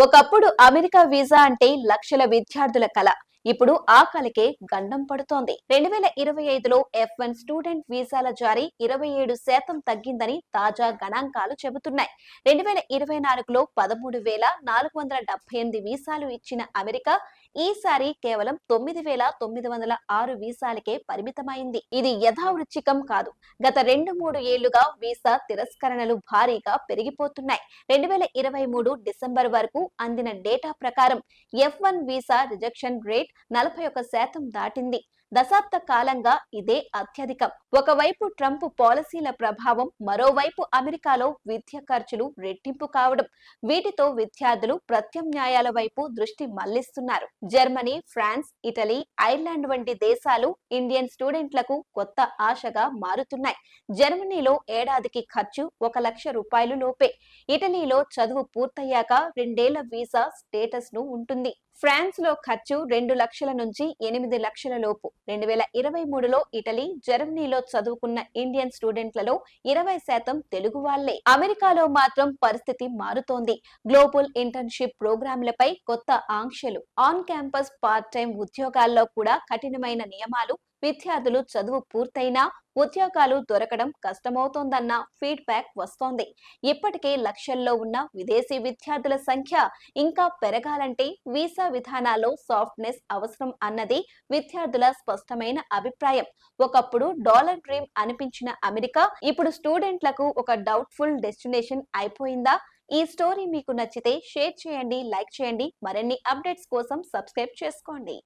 ఒకప్పుడు America visa అంటే లక్షల విద్యార్థుల కల. ఇప్పుడు ఆ కలకే గండం పడుతోంది. 2025లో F1 స్టూడెంట్ వీసాల జారీ 27% తగ్గిందని తాజా గణాంకాలు చెబుతున్నాయి. 2024లో 13,478 వీసాలు ఇచ్చిన అమెరికా ఈసారి కేవలం 9,906 వీసాలకే పరిమితమైంది. ఇది యథావృచ్చికం కాదు. గత 2-3 ఏళ్లుగా వీసా తిరస్కరణలు భారీగా పెరిగిపోతున్నాయి. 2023 డిసెంబర్ వరకు అందిన డేటా ప్రకారం F1 వీసా రిజెక్షన్ రేట్ 41% దాటింది. దశాబ్ద కాలంగా ఇదే అత్యధికం. ఒకవైపు ట్రంప్ పాలసీల ప్రభావం, మరోవైపు అమెరికాలో విద్య ఖర్చులు రెట్టింపు కావడం, వీటితో విద్యార్థులు ప్రత్యామ్నాయాల వైపు దృష్టి మళ్లిస్తున్నారు. జర్మనీ, ఫ్రాన్స్, ఇటలీ, ఐర్లాండ్ వంటి దేశాలు ఇండియన్ స్టూడెంట్లకు కొత్త ఆశగా మారుతున్నాయి. జర్మనీలో ఏడాదికి ఖర్చు 1 లక్ష రూపాయలు లోపే. ఇటలీలో చదువు పూర్తయ్యాక 2 ఏళ్ల వీసా స్టేటస్ ను ఉంటుంది. ఫ్రాన్స్ లో ఖర్చు 2 లక్షల నుంచి 8 లక్షల లోపు. 2023లో ఇటలీ, జర్మనీలో చదువుకున్న ఇండియన్ స్టూడెంట్లలో 20% తెలుగు వాళ్లే. అమెరికాలో మాత్రం పరిస్థితి మారుతోంది. గ్లోబల్ ఇంటర్న్షిప్ ప్రోగ్రాంలపై కొత్త ఆంక్షలు, ఆన్ క్యాంపస్ పార్ట్ టైం ఉద్యోగాల్లో కూడా కఠినమైన నియమాలు. విద్యార్థులు చదువు పూర్తయినా ఉద్యోగాలు దొరకడం కష్టమవుతోందన్న ఫీడ్బ్యాక్ వస్తోంది. ఇప్పటికే లక్షల్లో ఉన్న విదేశీ విద్యార్థుల సంఖ్య ఇంకా పెరగాలంటే వీసా విధానాల్లో సాఫ్ట్నెస్ అవసరం అన్నది విద్యార్థుల స్పష్టమైన అభిప్రాయం. ఒకప్పుడు డాలర్ డ్రీమ్ అనిపించిన అమెరికా ఇప్పుడు స్టూడెంట్లకు ఒక డౌట్ఫుల్ డెస్టినేషన్ అయిపోయిందా? ఈ స్టోరీ మీకు నచ్చితే షేర్ చేయండి, లైక్ చేయండి. మరిన్ని అప్డేట్స్ కోసం సబ్స్క్రైబ్ చేసుకోండి.